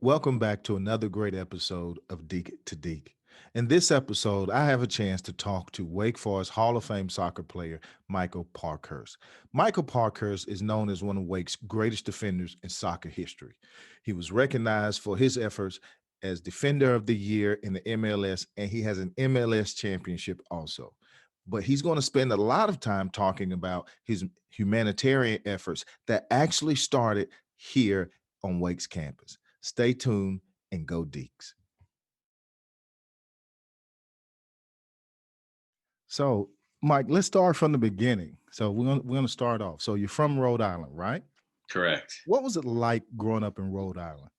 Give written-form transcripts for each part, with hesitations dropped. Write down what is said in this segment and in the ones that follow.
Welcome back to another great episode of Deac2Deac. In this episode, I have a chance to talk to Wake Forest Hall of Fame soccer player Michael Parkhurst. Michael Parkhurst is known as one of Wake's greatest defenders in soccer history. He was recognized for his efforts as Defender of the Year in the MLS, and he has an MLS championship also. But he's going to spend a lot of time talking about his humanitarian efforts that actually started here on Wake's campus. Stay tuned and go Deacs. So, Mike, let's start from the beginning. So we're gonna start off. So you're from Rhode Island, right? Correct. What was it like growing up in Rhode Island?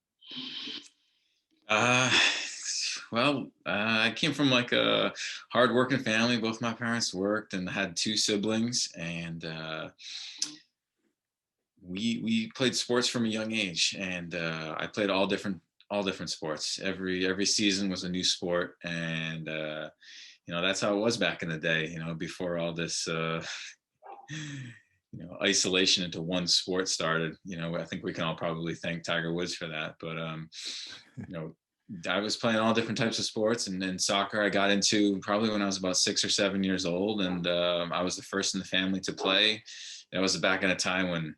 Uh, I came from like a hardworking family. Both my parents worked and had two siblings, and we played sports from a young age. And I played all different sports. Every season was a new sport, and that's how it was back in the day. Before all this. Isolation into one sport started. I think we can all probably thank Tiger Woods for that. But I was playing all different types of sports, and then soccer I got into probably when I was about 6 or 7 years old, and I was the first in the family to play. That was back in a time when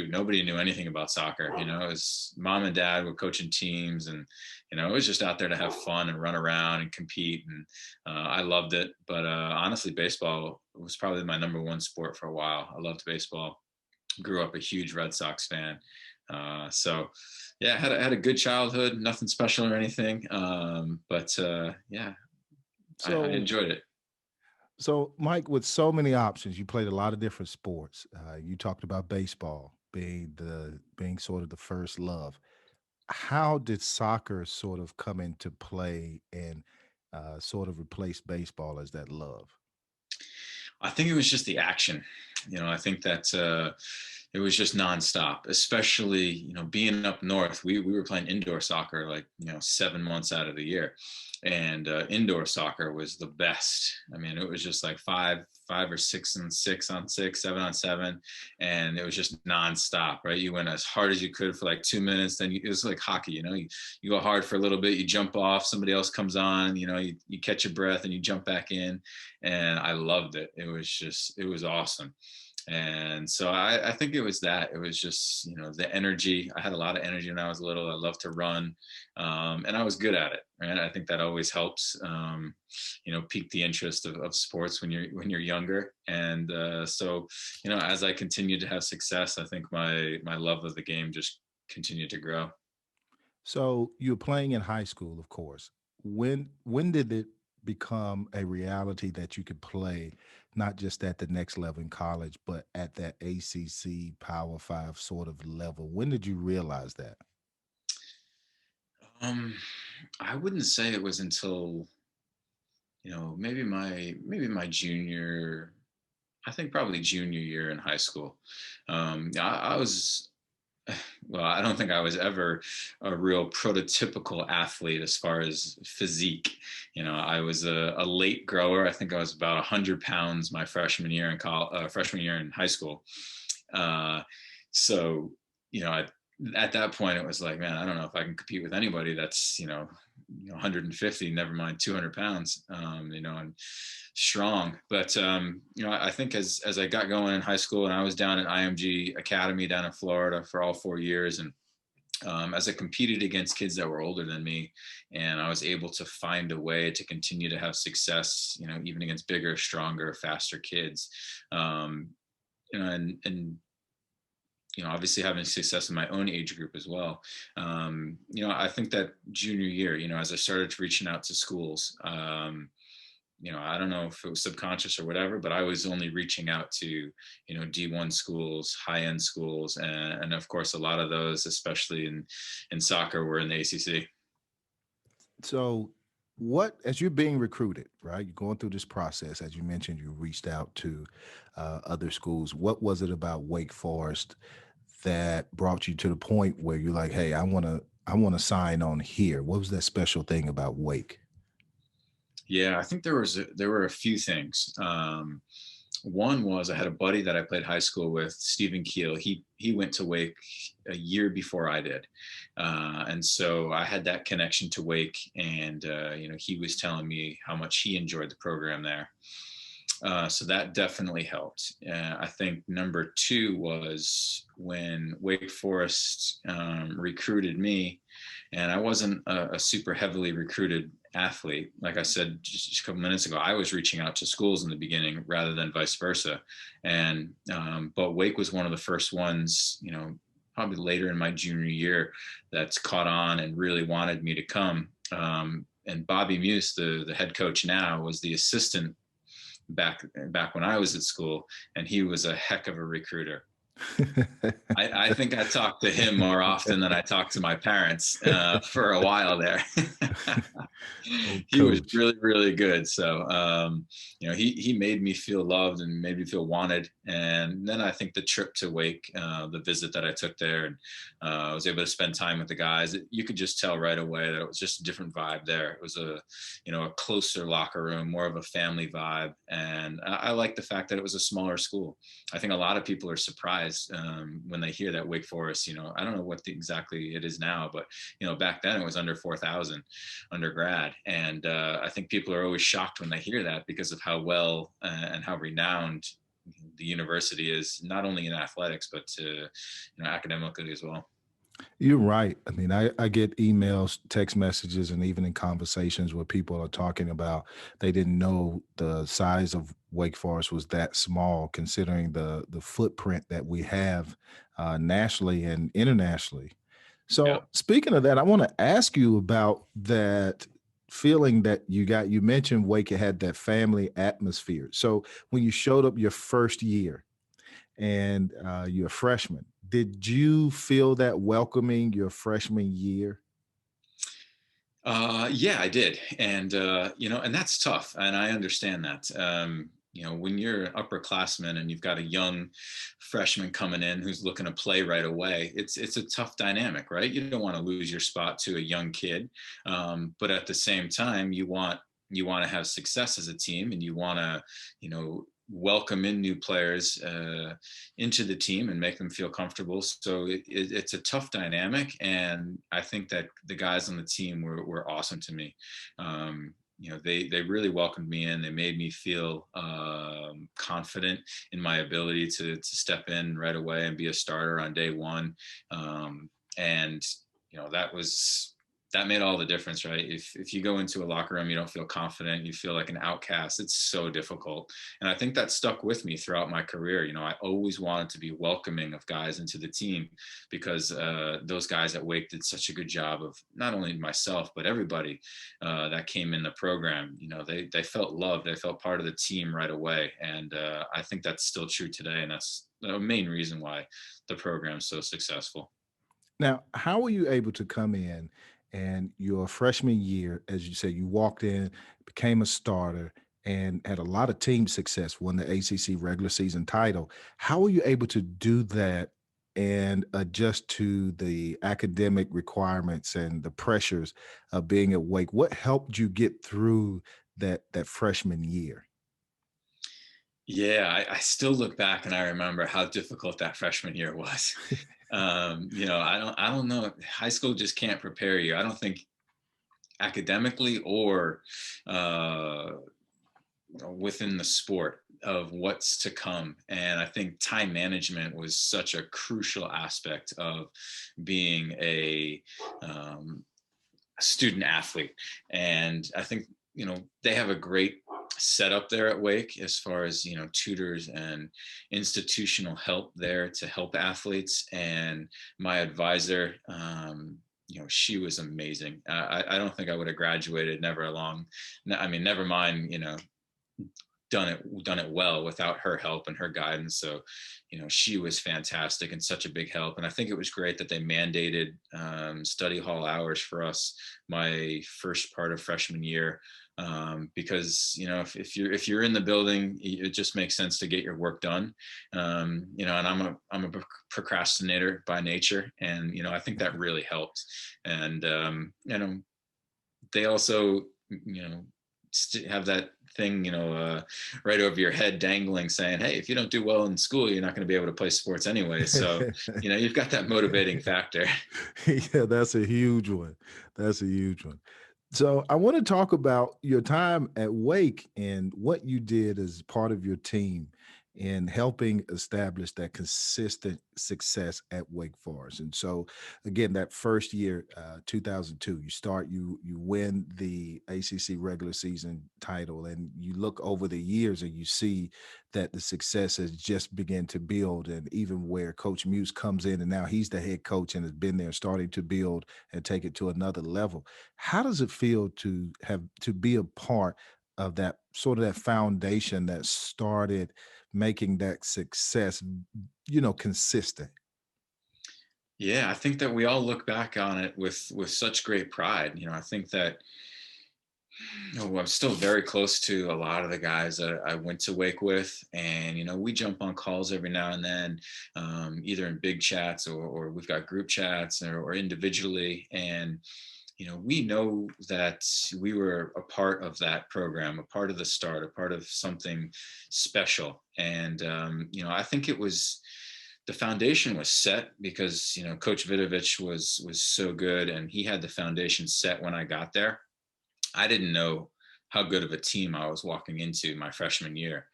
nobody knew anything about soccer. It was mom and dad were coaching teams, and it was just out there to have fun and run around and compete, and I loved it. But honestly, baseball was probably my number one sport for a while. I loved baseball. Grew up a huge Red Sox fan. So yeah, had a good childhood, nothing special or anything. But yeah, I enjoyed it. So, Mike, with so many options, you played a lot of different sports. You talked about baseball being sort of the first love. How did soccer sort of come into play and sort of replace baseball as that love? I think it was just the action. I think that it was just nonstop, especially, being up north. We were playing indoor soccer like, 7 months out of the year. And indoor soccer was the best. I mean, it was just like five or 6 and 6 on 6, 7 on 7. And it was just nonstop, right? You went as hard as you could for like 2 minutes. Then it was like hockey, you go hard for a little bit, you jump off, somebody else comes on, you catch your breath and you jump back in. And I loved it. It was awesome. And so I think it was that. It was just, the energy. I had a lot of energy when I was little. I loved to run, and I was good at it. Right? I think that always helps, pique the interest of sports when you're younger. And so, as I continued to have success, I think my love of the game just continued to grow. So you're playing in high school, of course. When did it become a reality that you could play not just at the next level in college, but at that ACC Power Five sort of level? When did you realize that? I wouldn't say it was until, maybe my junior, I think probably junior year in high school. I was, well, I don't think I was ever a real prototypical athlete as far as physique. I was a late grower. I think I was about 100 pounds my freshman year in high school. So, at that point it was like, man, I don't know if I can compete with anybody that's, 150, never mind 200 pounds, and strong. But, I think as I got going in high school, and I was down at IMG Academy down in Florida for all 4 years, and as I competed against kids that were older than me, and I was able to find a way to continue to have success, even against bigger, stronger, faster kids, and obviously having success in my own age group as well. I think that junior year, as I started reaching out to schools, I don't know if it was subconscious or whatever, but I was only reaching out to, D1 schools, high-end schools. And of course, a lot of those, especially in soccer, were in the ACC. So as you're being recruited, right? You're going through this process. As you mentioned, you reached out to other schools. What was it about Wake Forest that brought you to the point where you're like, hey, I want to sign on here? What was that special thing about Wake? Yeah, I think there were a few things. One was I had a buddy that I played high school with, Stephen Keel. He went to Wake a year before I did. And so I had that connection to Wake, and, he was telling me how much he enjoyed the program there. So that definitely helped. I think number two was when Wake Forest recruited me, and I wasn't a super heavily recruited athlete. Like I said just a couple minutes ago, I was reaching out to schools in the beginning rather than vice versa. And but Wake was one of the first ones, probably later in my junior year, that's caught on and really wanted me to come. And Bobby Muse, the head coach now, was the assistant back when I was at school, and he was a heck of a recruiter. I think I talked to him more often than I talked to my parents for a while there. He was really, really good. So, he made me feel loved and made me feel wanted. And then I think the trip to Wake, the visit that I took there, and I was able to spend time with the guys. You could just tell right away that it was just a different vibe there. It was a closer locker room, more of a family vibe. And I like the fact that it was a smaller school. I think a lot of people are surprised when they hear that Wake Forest, I don't know what exactly it is now, but, back then it was under 4,000 undergrad. And I think people are always shocked when they hear that because of how well and how renowned the university is, not only in athletics, but academically as well. You're right. I mean, I get emails, text messages, and even in conversations where people are talking about they didn't know the size of Wake Forest was that small, considering the footprint that we have nationally and internationally. So, Yeah. speaking of that, I want to ask you about that feeling that you got. You mentioned Wake had that family atmosphere. So, when you showed up your first year, and you're a freshman, did you feel that welcoming your freshman year? Yeah, I did. And, and that's tough. And I understand that. When you're an upperclassman and you've got a young freshman coming in who's looking to play right away, it's a tough dynamic, right? You don't want to lose your spot to a young kid. But at the same time, you want to have success as a team, and you want to, welcome in new players into the team and make them feel comfortable. So it's a tough dynamic, and I think that the guys on the team were awesome to me. They really welcomed me in. They made me feel confident in my ability to step in right away and be a starter on day one. And that made all the difference, right? If you go into a locker room, you don't feel confident, you feel like an outcast, it's so difficult. And I think that stuck with me throughout my career. I always wanted to be welcoming of guys into the team, because those guys at Wake did such a good job of not only myself, but everybody that came in the program. They felt loved, they felt part of the team right away. And I think that's still true today. And that's the main reason why the program's so successful. Now, how were you able to come in and your freshman year, as you said, you walked in, became a starter, and had a lot of team success, won the ACC regular season title? How were you able to do that and adjust to the academic requirements and the pressures of being at Wake? What helped you get through that freshman year? Yeah, I still look back and I remember how difficult that freshman year was. I don't know. High school just can't prepare you. I don't think academically or uh, within the sport of what's to come. And I think time management was such a crucial aspect of being a student athlete. And I think, they have a great setup there at Wake as far as, tutors and institutional help there to help athletes. And my advisor, she was amazing. I don't think I would have graduated never mind, done it well without her help and her guidance. So, she was fantastic and such a big help. And I think it was great that they mandated study hall hours for us my first part of freshman year, because if you're in the building, it just makes sense to get your work done. And I'm a procrastinator by nature, and I think that really helped. And they also have that thing, right over your head dangling saying, hey, if you don't do well in school, you're not going to be able to play sports anyway. So, you've got that motivating factor. Yeah, that's a huge one. That's a huge one. So I want to talk about your time at Wake and what you did as part of your team in helping establish that consistent success at Wake Forest. And so, again, that first year, 2002, you win the ACC regular season title, and you look over the years and you see that the success has just begun to build. And even where Coach Muse comes in, and now he's the head coach and has been there, starting to build and take it to another level. How does it feel to be a part of that sort of that foundation that started making that success, consistent? Yeah, I think that we all look back on it with such great pride. I think that I'm still very close to a lot of the guys that I went to Wake with, and we jump on calls every now and then, either in big chats or we've got group chats or individually, and we know that we were a part of that program, a part of the start, a part of something special. And, I think the foundation was set because, Coach Vidovich was so good, and he had the foundation set when I got there. I didn't know how good of a team I was walking into my freshman year.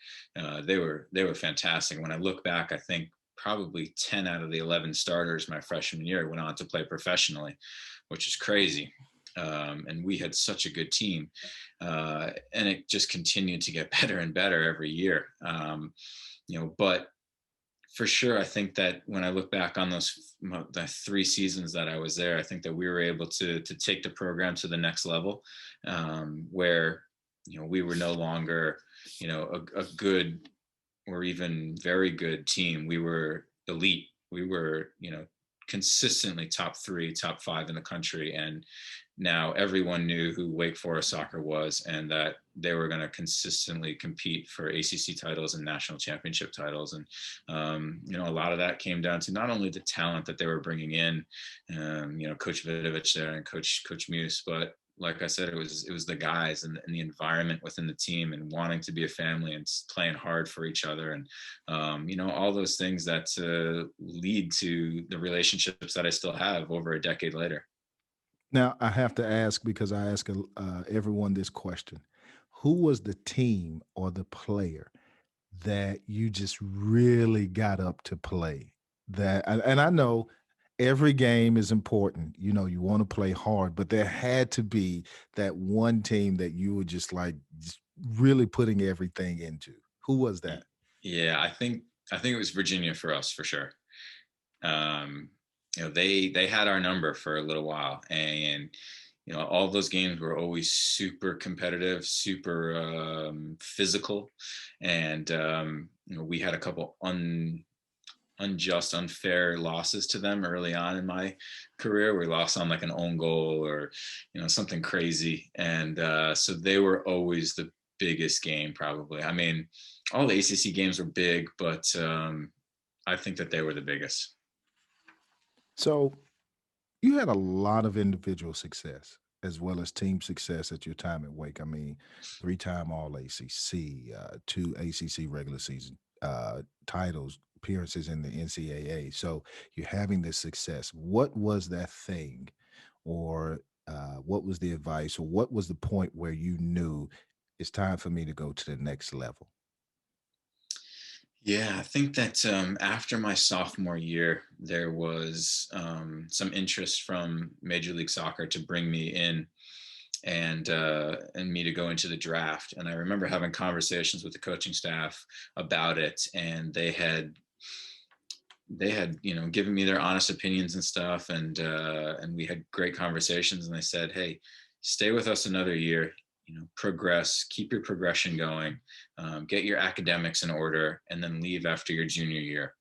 They were fantastic. When I look back, I think probably 10 out of the 11 starters my freshman year went on to play professionally, which is crazy. And we had such a good team, and it just continued to get better and better every year. But for sure, I think that when I look back on the 3 seasons that I was there, I think that we were able to take the program to the next level, where we were no longer a good or even very good team. We were elite. We were consistently top 3, top 5 in the country, and now everyone knew who Wake Forest soccer was, and that they were going to consistently compete for ACC titles and national championship titles. And, a lot of that came down to not only the talent that they were bringing in, Coach Vidovich there and Coach Muse, but like I said, it was the guys and the environment within the team and wanting to be a family and playing hard for each other. And, all those things that lead to the relationships that I still have over a decade later. Now, I have to ask, because I ask everyone this question: who was the team or the player that you just really got up to play? And I know every game is important. You want to play hard, but there had to be that one team that you were just really putting everything into. Who was that? Yeah, I think it was Virginia for us, for sure. They had our number for a little while, and all those games were always super competitive, super physical, and we had a couple unjust, unfair losses to them early on in my career. We lost on like an own goal or something crazy, and so they were always the biggest game, probably. I mean, all the ACC games were big, but I think that they were the biggest. So you had a lot of individual success as well as team success at your time at Wake. I mean, 3-time All-ACC, 2 ACC regular season titles, appearances in the NCAA. So you're having this success. What was that thing, or what was the advice, or what was the point where you knew it's time for me to go to the next level? Yeah, I think that after my sophomore year, there was some interest from Major League Soccer to bring me in and me to go into the draft. And I remember having conversations with the coaching staff about it, and they had given me their honest opinions and stuff, and we had great conversations. And they said, "Hey, stay with us another year. Progress, keep your progression going, get your academics in order, and then leave after your junior year."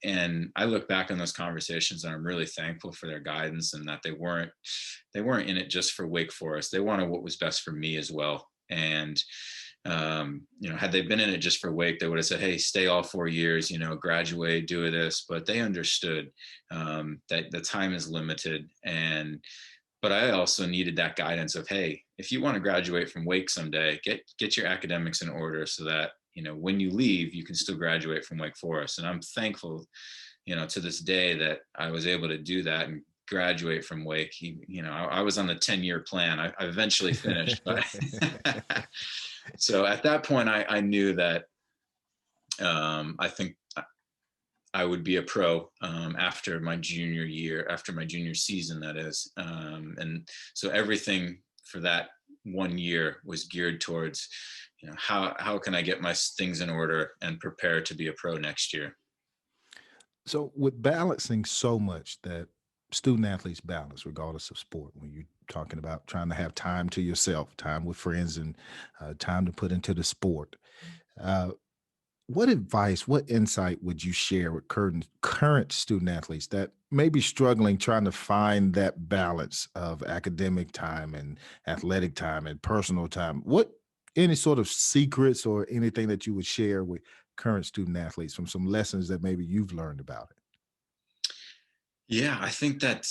And I look back on those conversations, and I'm really thankful for their guidance, and that they weren't in it just for Wake Forest. They wanted what was best for me as well. And had they been in it just for Wake, they would have said, "Hey, stay all 4 years, graduate, do this." But they understood that the time is limited, but I also needed that guidance of, hey, if you want to graduate from Wake someday, get your academics in order so that, when you leave, you can still graduate from Wake Forest. And I'm thankful, to this day that I was able to do that and graduate from Wake. I was on the 10-year plan. I eventually finished, but so at that point I knew that I think I would be a pro after my junior season, that is. And so everything for that 1 year was geared towards, how can I get my things in order and prepare to be a pro next year? So with balancing so much that student athletes balance, regardless of sport, when you're talking about trying to have time to yourself, time with friends, and time to put into the sport, uh, what advice, what insight would you share with current student athletes that may be struggling trying to find that balance of academic time and athletic time and personal time? What, any sort of secrets or anything that you would share with current student athletes from some lessons that maybe you've learned about it? Yeah, I think that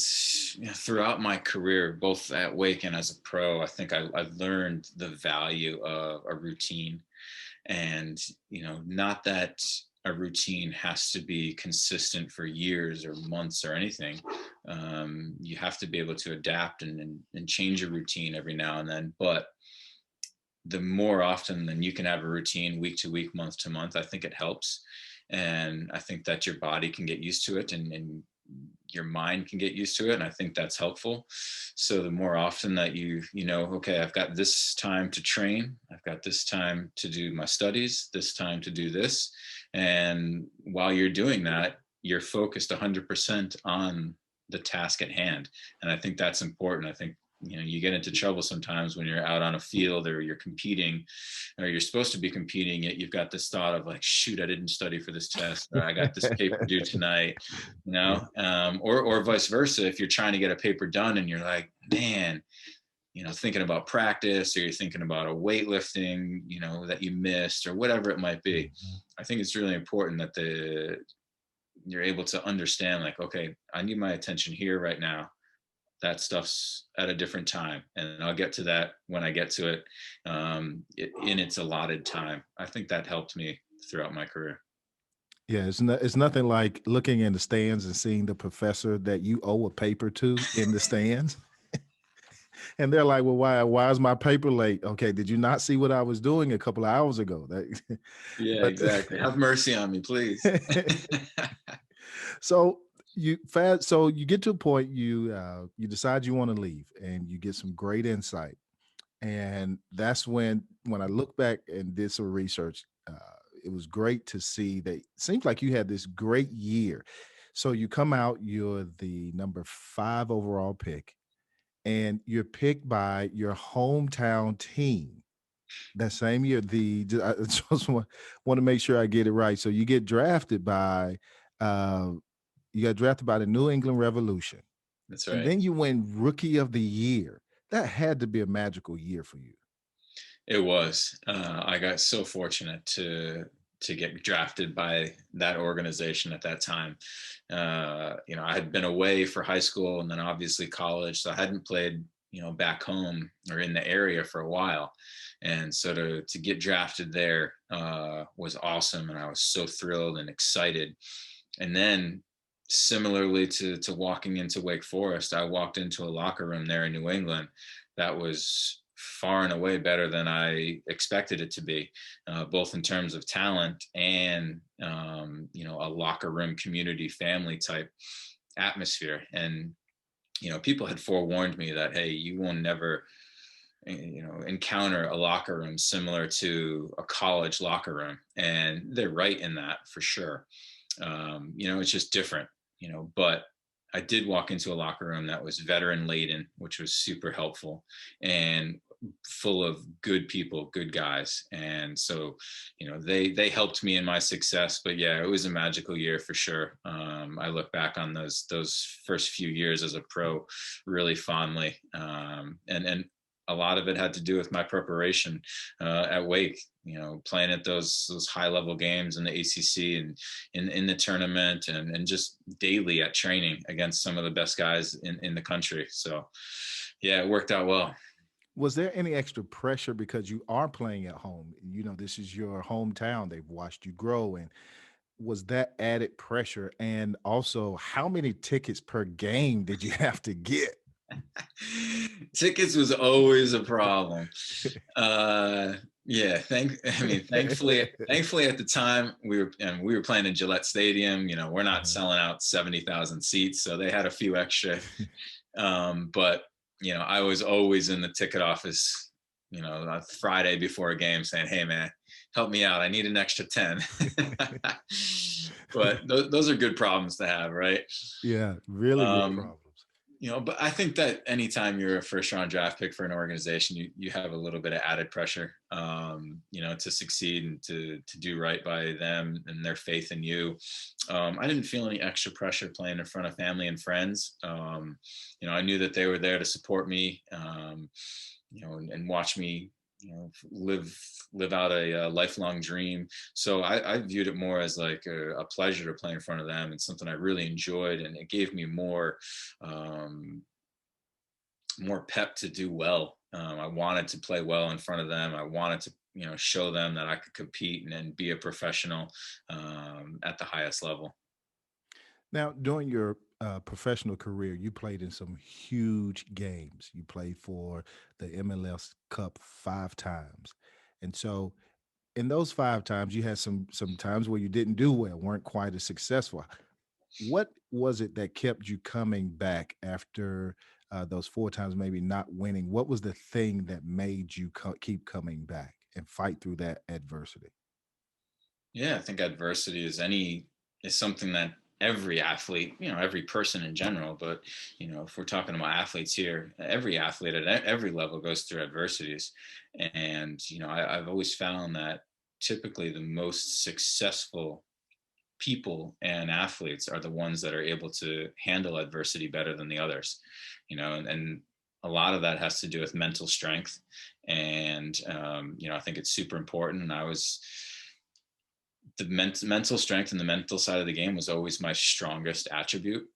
throughout my career, both at Wake and as a pro, I think I've learned the value of a routine. And, not that a routine has to be consistent for years or months or anything. You have to be able to adapt and change your routine every now and then. But the more often than you can have a routine week to week, month to month, I think it helps. And I think that your body can get used to it and your mind can get used to it. And I think that's helpful. So the more often that okay, I've got this time to train, I've got this time to do my studies, this time to do this. And while you're doing that, you're focused 100% on the task at hand. And I think that's important. I think, you get into trouble sometimes when you're out on a field or you're competing or you're supposed to be competing, yet you've got this thought of like, shoot, I didn't study for this test, or I got this paper due tonight, or vice versa. If you're trying to get a paper done and you're like, man, thinking about practice, or you're thinking about a weightlifting, that you missed or whatever it might be. I think it's really important that you're able to understand, like, okay, I need my attention here right now. That stuff's at a different time, and I'll get to that when I get to it, in its allotted time. I think that helped me throughout my career. Yeah, it's nothing like looking in the stands and seeing the professor that you owe a paper to in the stands. And they're like, well, why is my paper late? Okay, did you not see what I was doing a couple of hours ago? Yeah, But exactly. Have mercy on me, please. so so you get to a point, you decide you want to leave, and you get some great insight. And that's when I look back and did some research, it was great to see that it seems like you had this great year. So you come out, you're the number 5 overall pick, and you're picked by your hometown team that same year. I just want to make sure I get it right. So uh, you got drafted by the New England Revolution, That's and right. then you win Rookie of the Year. That had to be a magical year for you. It was. I got so fortunate to get drafted by that organization at that time. I had been away for high school and then obviously college, so I hadn't played, back home or in the area for a while. And so to get drafted there was awesome, and I was so thrilled and excited. And then similarly to walking into Wake Forest, I walked into a locker room there in New England that was far and away better than I expected it to be, both in terms of talent and, a locker room community family type atmosphere. And, people had forewarned me that, hey, you will never, encounter a locker room similar to a college locker room. And they're right in that for sure. It's just different, but I did walk into a locker room that was veteran laden, which was super helpful, and full of good people, good guys. And so, they helped me in my success. But yeah, it was a magical year for sure. I look back on those first few years as a pro really fondly. And a lot of it had to do with my preparation at Wake, playing at those high level games in the ACC and in the tournament, and just daily at training against some of the best guys in the country. So yeah, it worked out well. Was there any extra pressure because you are playing at home? You know, this is your hometown. They've watched you grow. And was that added pressure? And also, how many tickets per game did you have to get? Tickets was always a problem. Uh, yeah, thankfully at the time we were playing in Gillette Stadium. You know, we're not Uh-huh. selling out 70,000 seats, so they had a few extra. But you know, I was always in the ticket office, you know, Friday before a game saying, "Hey, man, help me out. I need an extra 10." But those are good problems to have, right? Yeah, really good Um, problems. you know, but I think that anytime you're a first round draft pick for an organization, you have a little bit of added pressure, you know, to succeed and to do right by them and their faith in you. I didn't feel any extra pressure playing in front of family and friends. You know, I knew that they were there to support me, you know, and watch me, you know, live out a lifelong dream. So I viewed it more as like a pleasure to play in front of them and something I really enjoyed, and it gave me um, more pep to do well. I wanted to play well in front of them. I wanted to, you know, show them that I could compete and be a professional at the highest level. Now, during your professional career, you played in some huge games. You played for the MLS Cup 5 times. And so in those 5 times, you had some times where you didn't do well, weren't quite as successful. What was it that kept you coming back after those 4 times, maybe not winning? What was the thing that made you keep coming back and fight through that adversity? Yeah, I think adversity is something that every athlete, you know, every person in general, but you know, if we're talking about athletes here, every athlete at every level goes through adversities. And you know, I've always found that typically the most successful people and athletes are the ones that are able to handle adversity better than the others, you know, and a lot of that has to do with mental strength. And you know, I think it's super important. And I was the mental strength and the mental side of the game was always my strongest attribute.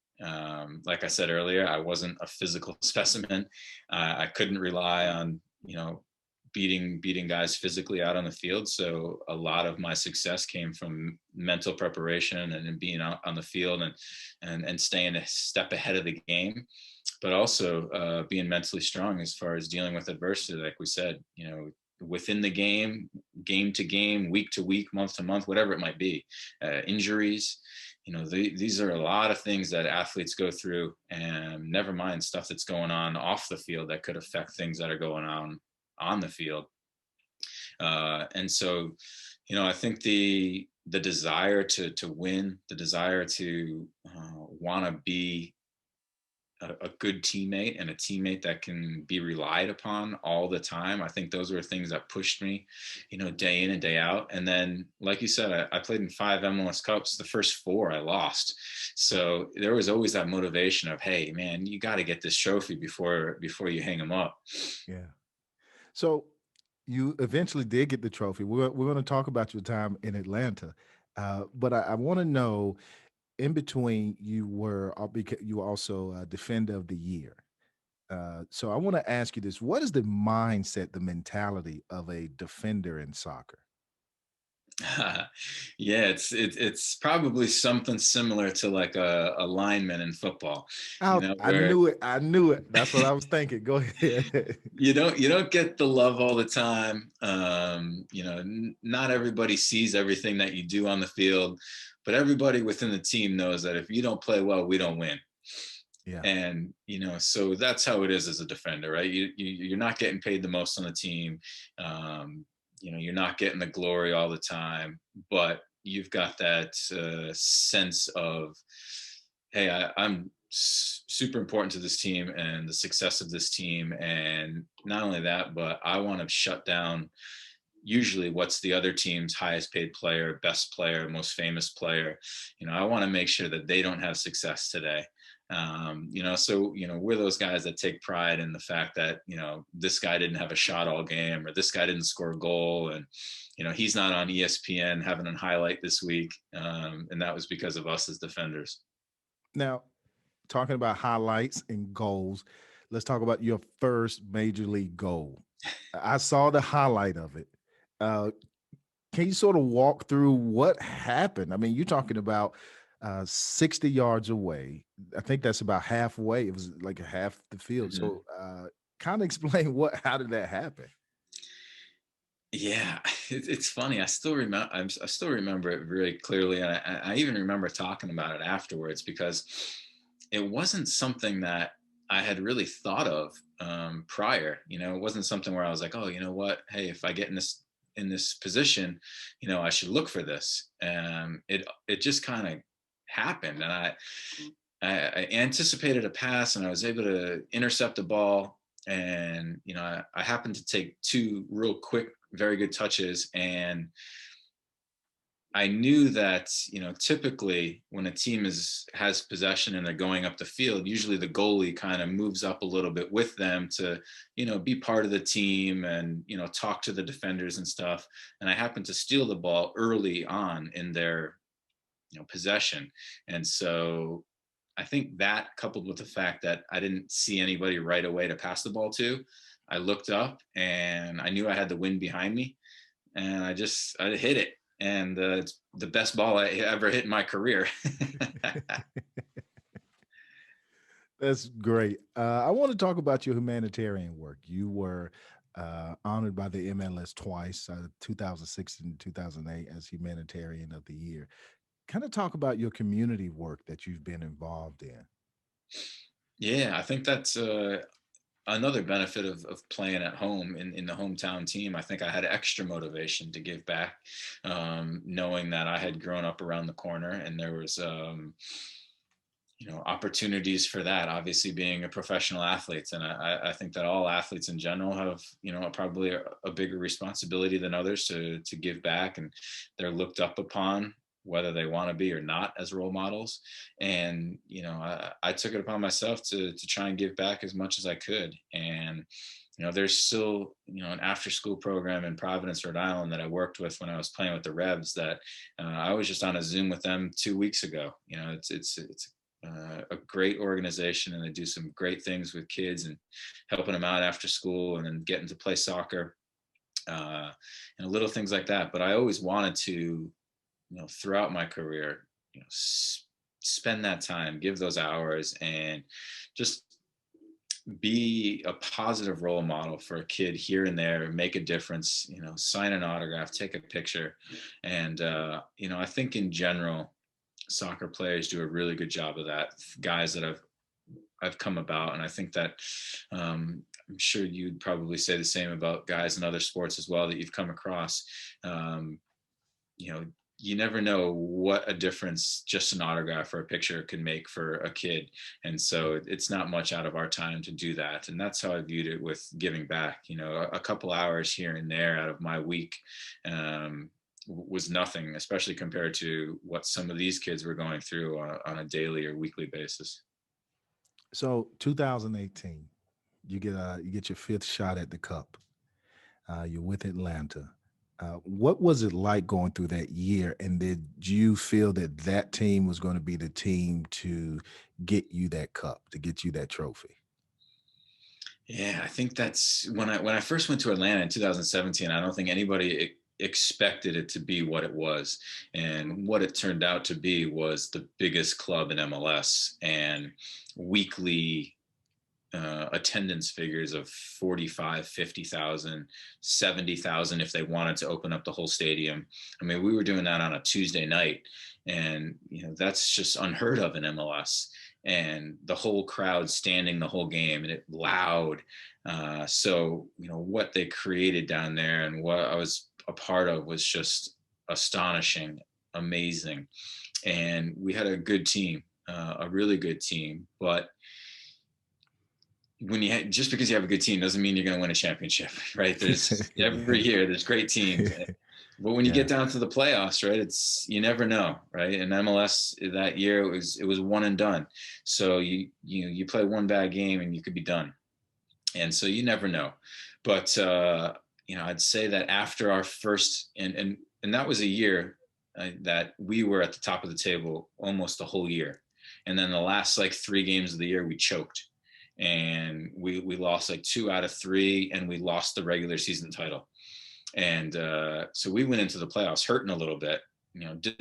Like I said earlier, I wasn't a physical specimen. I couldn't rely on, you know, beating guys physically out on the field. So a lot of my success came from mental preparation and being out on the field and staying a step ahead of the game, but also being mentally strong as far as dealing with adversity. Like we said, you know, within the game to game, week to week, month to month, whatever it might be, injuries. You know, these are a lot of things that athletes go through, and never mind stuff that's going on off the field that could affect things that are going on the field. And so, you know, I think the desire to win, the desire to want to be a good teammate and a teammate that can be relied upon all the time. I think those were things that pushed me, you know, day in and day out. And then, like you said, I played in 5 MLS Cups. The first 4 I lost. So there was always that motivation of, hey, man, you got to get this trophy before you hang them up. Yeah. So you eventually did get the trophy. We're going to talk about your time in Atlanta, but I want to know. In between, you were also a Defender of the Year. So I want to ask you this: what is the mindset, the mentality of a defender in soccer? Yeah, it's probably something similar to like a lineman in football, you know, I where knew it. I knew it. That's what I was thinking. Go ahead. you don't get the love all the time. You know, not everybody sees everything that you do on the field, but everybody within the team knows that if you don't play well, we don't win. Yeah. And you know, so that's how it is as a defender, right? You're not getting paid the most on the team. um, you know, you're not getting the glory all the time, but you've got that sense of, hey, I'm super important to this team and the success of this team. And not only that, but I want to shut down usually what's the other team's highest paid player, best player, most famous player. You know, I want to make sure that they don't have success today. You know, so, you know, we're those guys that take pride in the fact that, you know, this guy didn't have a shot all game, or this guy didn't score a goal. And, you know, he's not on ESPN having a highlight this week. And that was because of us as defenders. Now, talking about highlights and goals, let's talk about your first major league goal. I saw the highlight of it. Uh, can you sort of walk through what happened? I mean, you're talking about 60 yards away. I think that's about halfway. It was like half the field. Mhm. So kind of explain how did that happen? Yeah, it's funny. I still remember it very clearly, and I even remember talking about it afterwards because it wasn't something that I had really thought of prior. It wasn't something where I was like, oh, you know what? Hey, if I get in this position, I should look for this. It just kind of happened, and I anticipated a pass, and I was able to intercept the ball. And I happened to take two real quick, very good touches, and I knew that typically when a team has possession and they're going up the field, usually the goalie kind of moves up a little bit with them to be part of the team and talk to the defenders and stuff. And I happened to steal the ball early on in their possession, and so I think that, coupled with the fact that I didn't see anybody right away to pass the ball to, I looked up and I knew I had the wind behind me, and I hit it. And it's the best ball I ever hit in my career. That's great. I want to talk about your humanitarian work. You were honored by the MLS twice, 2006 and 2008, as Humanitarian of the Year. Kind of talk about your community work that you've been involved in. Yeah, I think that's another benefit of playing at home in the hometown team. I think I had extra motivation to give back, knowing that I had grown up around the corner, and there was opportunities for that, obviously being a professional athlete. And I think that all athletes in general have probably a bigger responsibility than others to give back, and they're looked up upon whether they want to be or not as role models. And I took it upon myself to try and give back as much as I could. And there's still an after school program in Providence, Rhode Island that I worked with when I was playing with the Revs, that I was just on a Zoom with them 2 weeks ago. It's a great organization, and they do some great things with kids and helping them out after school and then getting to play soccer and little things like that. But I always wanted to, throughout my career, spend that time, give those hours, and just be a positive role model for a kid here and there, make a difference, sign an autograph, take a picture. And I think in general, soccer players do a really good job of that. Guys that I've come about, and I think that I'm sure you'd probably say the same about guys in other sports as well that you've come across. You never know what a difference just an autograph or a picture can make for a kid. And so it's not much out of our time to do that. And that's how I viewed it with giving back. A couple hours here and there out of my week was nothing, especially compared to what some of these kids were going through on a daily or weekly basis. So 2018, you get your fifth shot at the Cup. You're with Atlanta. What was it like going through that year? And did you feel that team was going to be the team to get you that cup, to get you that trophy? Yeah, I think that's when I first went to Atlanta in 2017. I don't think anybody expected it to be what it was, and what it turned out to be was the biggest club in MLS, and weekly attendance figures of 45, 50,000, 70,000 if they wanted to open up the whole stadium. I mean, we were doing that on a Tuesday night, and that's just unheard of in MLS. And the whole crowd standing the whole game, and it loud. So what they created down there and what I was a part of was just astonishing, amazing. And we had a good team, a really good team. But just because you have a good team doesn't mean you're going to win a championship, right? There's every year there's great teams, but when you get down to the playoffs, right, you never know, right? In MLS that year it was one and done. So you play one bad game and you could be done, and so you never know. But I'd say that after our first and that was a year that we were at the top of the table almost the whole year, and then the last like 3 games of the year we choked. and we lost like 2 out of 3, and we lost the regular season title. And so we went into the playoffs hurting a little bit,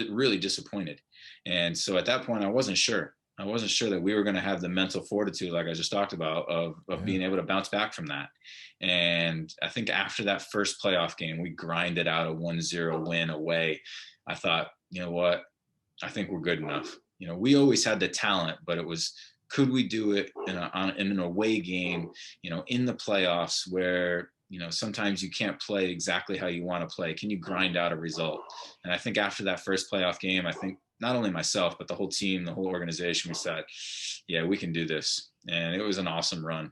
really disappointed. And so at that point, I wasn't sure that we were going to have the mental fortitude, like I just talked about, of being able to bounce back from that. And I think after that first playoff game, we grinded out a 1-0 win away. I thought, you know what? I think we're good enough. We always had the talent, but it was, could we do it in an away game, in the playoffs where, sometimes you can't play exactly how you want to play. Can you grind out a result? And I think after that first playoff game, I think not only myself, but the whole team, the whole organization, we said, yeah, we can do this. And it was an awesome run.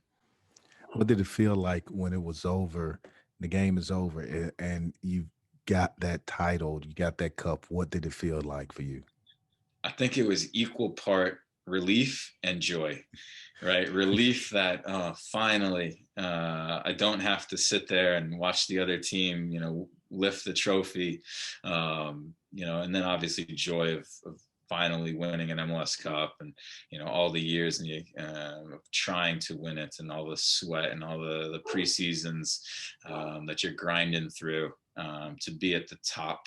What did it feel like when it was over, the game is over, and you got that title, you got that cup? What did it feel like for you? I think it was equal part relief and joy, right? Relief that finally I don't have to sit there and watch the other team, lift the trophy, and then obviously joy of finally winning an MLS Cup, and all the years and trying to win it, and all the sweat and all the preseasons that you're grinding through to be at the top.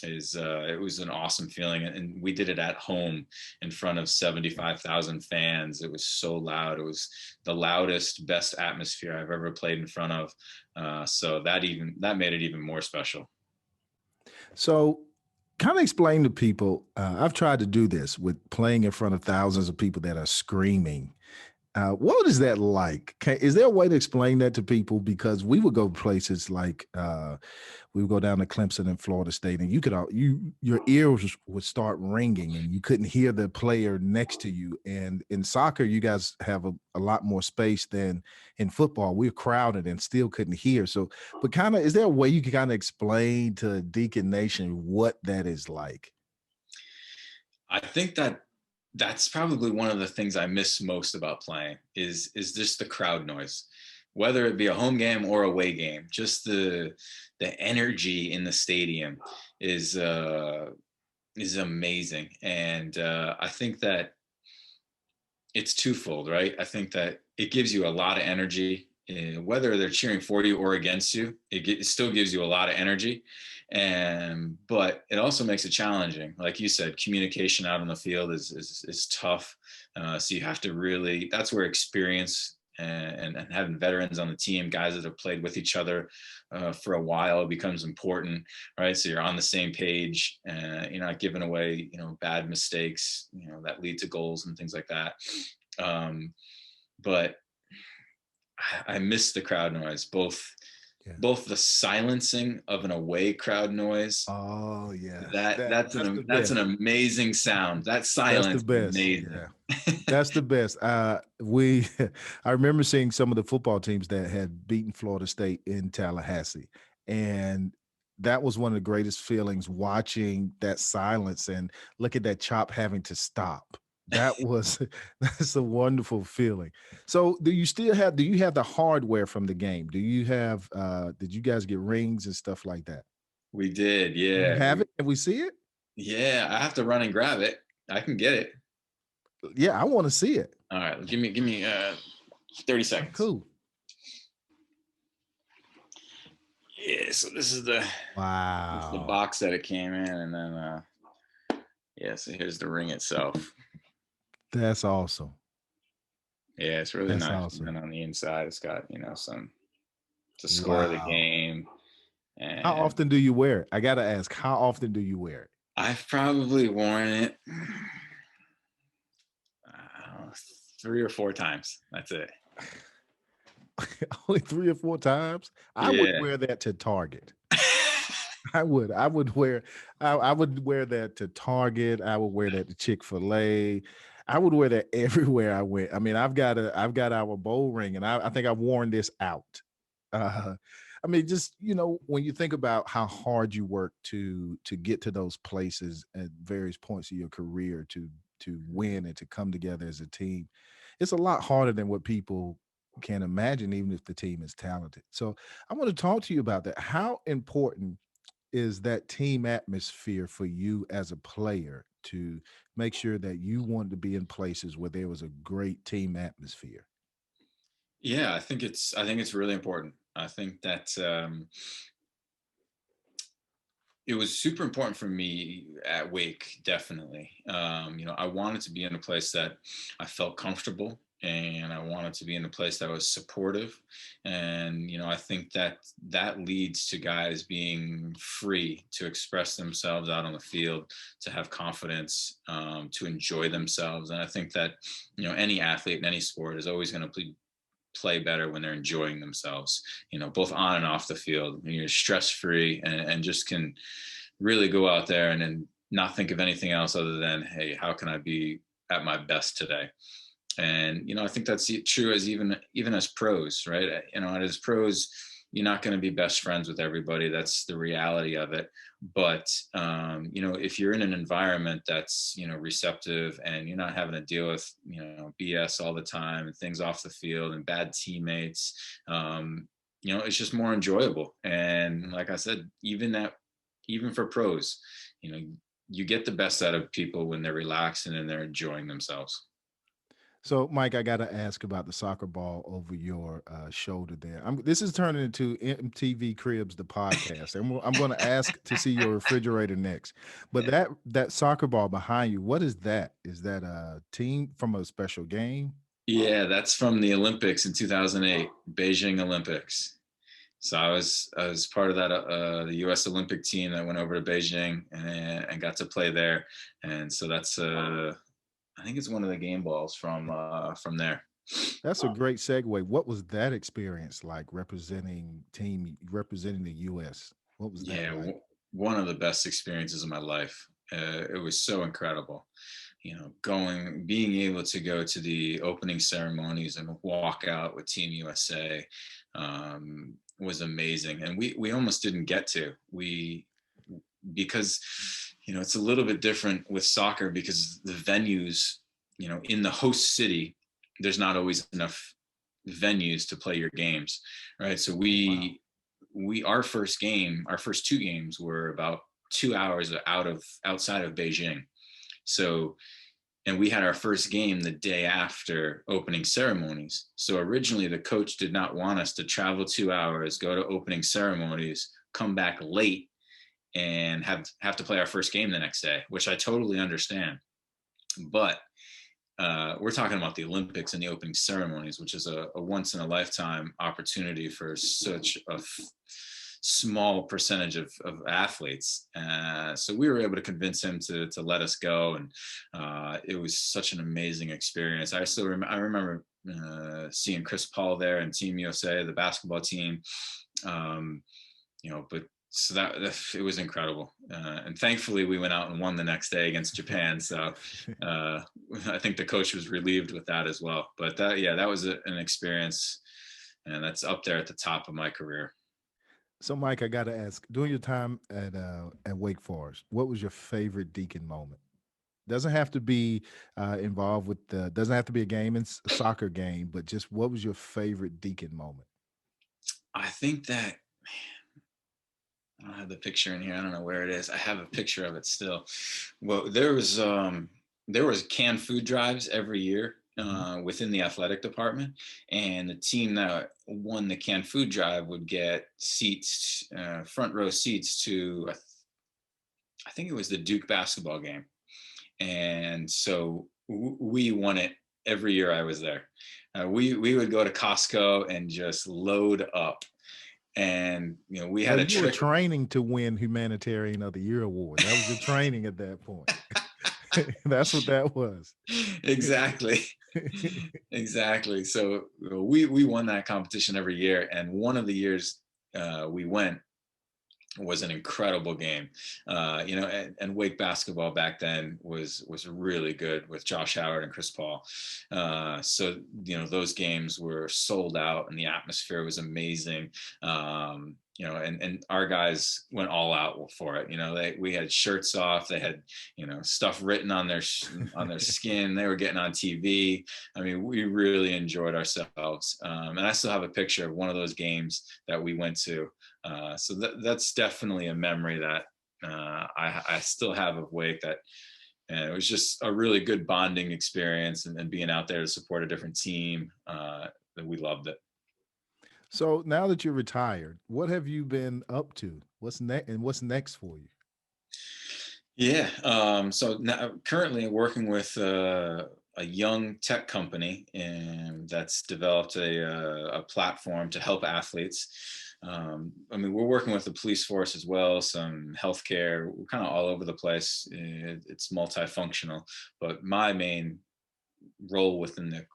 It was an awesome feeling, and we did it at home in front of 75,000 fans. It was so loud. It was the loudest, best atmosphere I've ever played in front of. So that made it even more special. So kind of explain to people, I've tried to do this with playing in front of thousands of people that are screaming. What is that like? Is there a way to explain that to people? Because we would go places like we would go down to Clemson and Florida State, and your ears would start ringing, and you couldn't hear the player next to you. And in soccer, you guys have a lot more space than in football. We're crowded and still couldn't hear. So, but is there a way you can kind of explain to Deacon Nation what that is like? I think that's probably one of the things I miss most about playing is just the crowd noise, whether it be a home game or away game. Just the energy in the stadium is amazing, and I think that it's twofold, right? I think that it gives you a lot of energy, whether they're cheering for you or against you. It still gives you a lot of energy. But it also makes it challenging. Like you said, communication out on the field is tough. So you have to really, that's where experience and having veterans on the team, guys that have played with each other for a while, becomes important, right? So you're on the same page, you're not giving away, bad mistakes, that lead to goals and things like that. But I miss the crowd noise, both the silencing of an away crowd noise. Oh yeah, that's an amazing sound. That silence is amazing. Yeah. That's the best. I remember seeing some of the football teams that had beaten Florida State in Tallahassee, and that was one of the greatest feelings, watching that silence and look at that chop having to stop. That's a wonderful feeling. So do you have the hardware from the game? Do you have did you guys get rings and stuff like that? We did, yeah. You have it? Can we see it? Yeah, I have to run and grab it. I can get it. Yeah, I want to see it. All right, give me 30 seconds. Cool. Yeah, so this is the box that it came in, and then so here's the ring itself. That's awesome. Yeah, it's really nice. Awesome. And on the inside, it's got some to score the game. And how often do you wear it? I gotta ask, how often do you wear it? I've probably worn it 3 or 4 times. That's it. Only 3 or 4 times? I would wear that to Target. I would wear that to Target. I would wear that to Chick-fil-A. I would wear that everywhere I went. I mean, I've got our bowl ring, and I think I've worn this out. I mean, just, when you think about how hard you work to get to those places at various points of your career to win and to come together as a team, it's a lot harder than what people can imagine, even if the team is talented. So I want to talk to you about that. How important is that team atmosphere for you as a player to make sure that you wanted to be in places where there was a great team atmosphere? Yeah, I think it's really important. I think that it was super important for me at Wake, definitely. I wanted to be in a place that I felt comfortable, and I wanted to be in a place that was supportive. And, I think that that leads to guys being free to express themselves out on the field, to have confidence, to enjoy themselves. And I think that, any athlete in any sport is always going to play better when they're enjoying themselves, both on and off the field. When you're stress free and just can really go out there and then not think of anything else other than, hey, how can I be at my best today? And I think that's true as even as pros, right? As pros, you're not going to be best friends with everybody. That's the reality of it. But if you're in an environment that's receptive, and you're not having to deal with BS all the time and things off the field and bad teammates, it's just more enjoyable. And like I said, even for pros, you know, you get the best out of people when they're relaxing and they're enjoying themselves. So, Mike, I got to ask about the soccer ball over your shoulder there. This is turning into MTV Cribs, the podcast. I'm going to ask to see your refrigerator next. But that soccer ball behind you, what is that? Is that a team from a special game? Yeah, that's from the Olympics in 2008, Beijing Olympics. So I was part of that the U.S. Olympic team that went over to Beijing and got to play there, and so that's I think it's one of the game balls from there. That's a great segue. What was that experience like representing the U.S.? What was that Yeah, like? one of the best experiences of my life. It was so incredible. Being able to go to the opening ceremonies and walk out with Team USA was amazing. And we almost didn't get to. Because it's a little bit different with soccer, because the venues, in the host city, there's not always enough venues to play your games, right? So Oh, wow. our first two games were about 2 hours outside of Beijing. So, and we had our first game the day after opening ceremonies. So originally the coach did not want us to travel 2 hours, go to opening ceremonies, come back late, and have to play our first game the next day, which I totally understand. But we're talking about the Olympics and the opening ceremonies, which is a once in a lifetime opportunity for such a small percentage of athletes. So we were able to convince him to let us go, and it was such an amazing experience. I remember seeing Chris Paul there and Team USA, the basketball team. But so that it was incredible, and thankfully we went out and won the next day against Japan. So I think the coach was relieved with that as well. But that was an experience, and that's up there at the top of my career. So, Mike, I got to ask: during your time at Wake Forest, what was your favorite Deacon moment? Doesn't have to be involved with the. Doesn't have to be a game in a soccer game, but just what was your favorite Deacon moment? I think that I don't have the picture in here. I don't know where it is. I have a picture of it still. Well, there was canned food drives every year Mhm. within the athletic department, and the team that won the canned food drive would get seats, front row seats to I think it was the Duke basketball game, and so we won it every year I was there. We would go to Costco and just load up, and we So had a you were trick. training to win Humanitarian of the Year award. That was your training at that point. That's what that was. Exactly. Exactly. So we won that competition every year, and one of the years we went was an incredible game. And Wake basketball back then was really good with Josh Howard and Chris Paul. So those games were sold out, and the atmosphere was amazing. And our guys went all out for it. We had shirts off. They had stuff written on their skin. They were getting on TV. I mean, we really enjoyed ourselves. And I still have a picture of one of those games that we went to. So that's definitely a memory that I still have of Wake. That and it was just a really good bonding experience, and being out there to support a different team. we loved it. So now that you're retired, what have you been up to? What's next, and what's next for you? Yeah. So now currently working with a young tech company, and that's developed a platform to help athletes. I mean, we're working with the police force as well, some healthcare. We're kind of all over the place. It's multifunctional, but my main role within the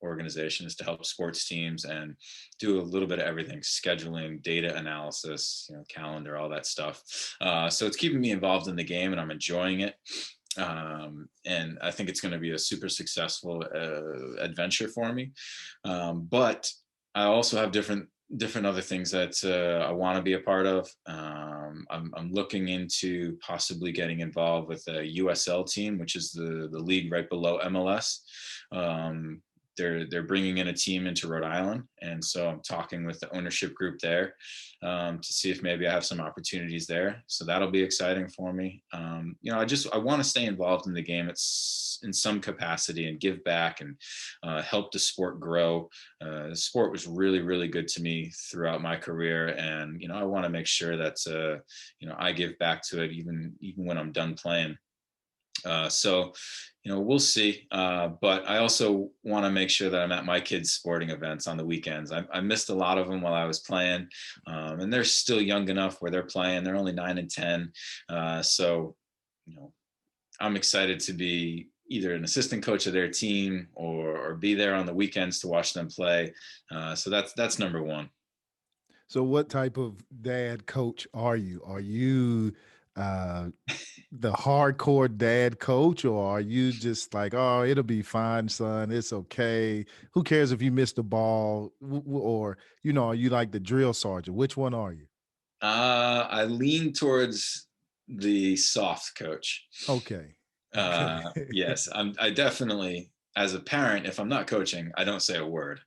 organization is to help sports teams and do a little bit of everything: scheduling, data analysis, calendar, all that stuff. So it's keeping me involved in the game, and I'm enjoying it. And I think it's going to be a super successful adventure for me. But I also have different other things that I want to be a part of. I'm looking into possibly getting involved with a USL team, which is the league right below MLS. They're bringing in a team into Rhode Island, and so I'm talking with the ownership group there to see if maybe I have some opportunities there. So that'll be exciting for me. I want to stay involved in the game. It's in some capacity and give back and help the sport grow. The sport was really, really good to me throughout my career, and I want to make sure that I give back to it even when I'm done playing. So we'll see. But I also want to make sure that I'm at my kids' sporting events on the weekends. I missed a lot of them while I was playing, and they're still young enough where they're playing. They're only 9 and 10. So I'm excited to be either an assistant coach of their team or be there on the weekends to watch them play. So that's number one. So what type of dad coach are you? Are you the hardcore dad coach, or are you just like, oh, it'll be fine, son, it's okay, who cares if you miss the ball, or are you like the drill sergeant? Which one are you? I lean towards the soft coach. Okay. Okay. Yes, I definitely, as a parent, if I'm not coaching, I don't say a word.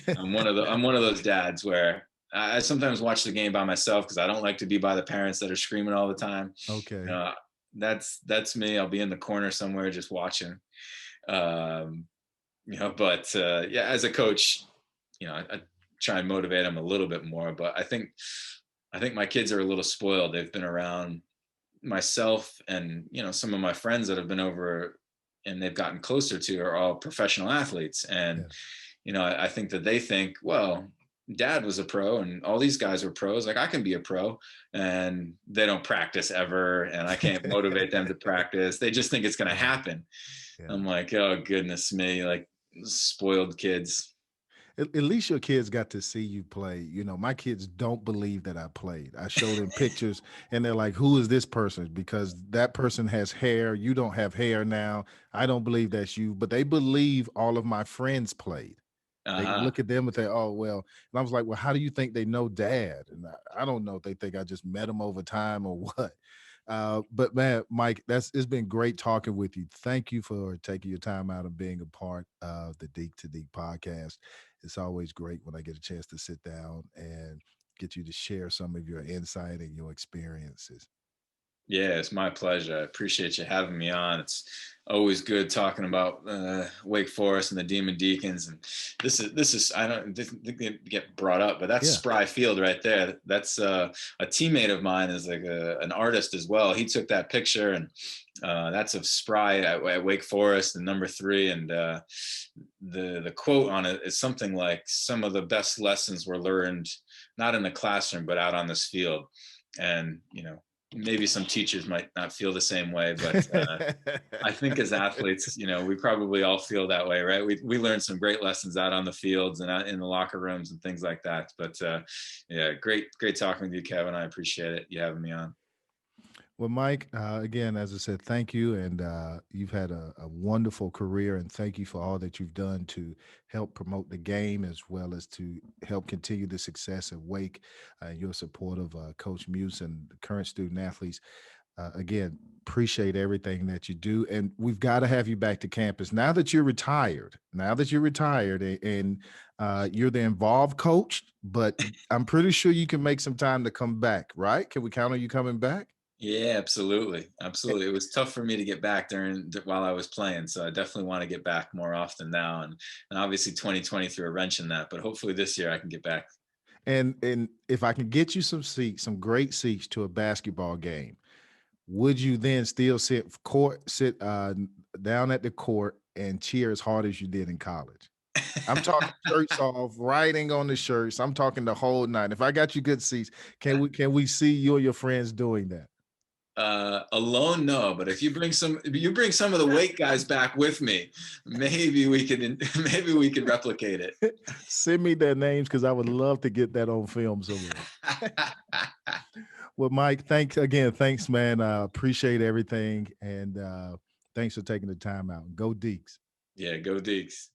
I'm one of those dads where I sometimes watch the game by myself because I don't like to be by the parents that are screaming all the time. Okay. That's me. I'll be in the corner somewhere just watching. But yeah, as a coach, I try and motivate them a little bit more. But I think my kids are a little spoiled. They've been around myself and some of my friends that have been over and they've gotten closer to are all professional athletes, and I think that they think, well, dad was a pro and all these guys were pros, like I can be a pro, and they don't practice ever and I can't motivate them to practice. They just think it's going to happen. I'm like, oh goodness me, like spoiled kids. At least your kids got to see you play. My kids don't believe that I played. I show them pictures and they're like, who is this person? Because that person has hair. You don't have hair now. I don't believe that's you. But they believe all of my friends played. They look at them and say, oh, well. And I was like, well, how do you think they know dad? And I don't know if they think I just met him over time or what. But man, Mike, it's been great talking with you. Thank you for taking your time out and being a part of the Deac2Deac podcast. It's always great when I get a chance to sit down and get you to share some of your insight and your experiences. Yeah, it's my pleasure. I appreciate you having me on. It's always good talking about Wake Forest and the Demon Deacons. And this is I don't get brought up, but that's Spry Field right there. That's a teammate of mine is like an artist as well. He took that picture, and that's of Spry at Wake Forest and number 3. And the quote on it is something like, some of the best lessons were learned not in the classroom but out on this field. And maybe some teachers might not feel the same way, but I think as athletes, we probably all feel that way, right? We learned some great lessons out on the fields and out in the locker rooms and things like that. But yeah, great talking with you, Kevin. I appreciate it, you having me on. Well, Mike, again, as I said, thank you. And you've had a wonderful career, and thank you for all that you've done to help promote the game as well as to help continue the success at Wake. Your support of Coach Muse and the current student athletes. Again, appreciate everything that you do. And we've got to have you back to campus now that you're retired. And you're the involved coach, but I'm pretty sure you can make some time to come back, right? Can we count on you coming back? Yeah, absolutely. Absolutely. It was tough for me to get back while I was playing. So I definitely want to get back more often now. And obviously 2020 threw a wrench in that, but hopefully this year I can get back. And if I can get you some seats, some great seats to a basketball game, would you then still sit down at the court and cheer as hard as you did in college? I'm talking shirts off, writing on the shirts. I'm talking the whole night. If I got you good seats, can we see you and your friends doing that? Alone, no, but if you bring some of the weight guys back with me, maybe we could maybe we could replicate it. Send me their names because I would love to get that on film somewhere. Well, Mike, thanks again. Thanks, man. Appreciate everything. And thanks for taking the time out. Go Deacs. Yeah, go Deacs.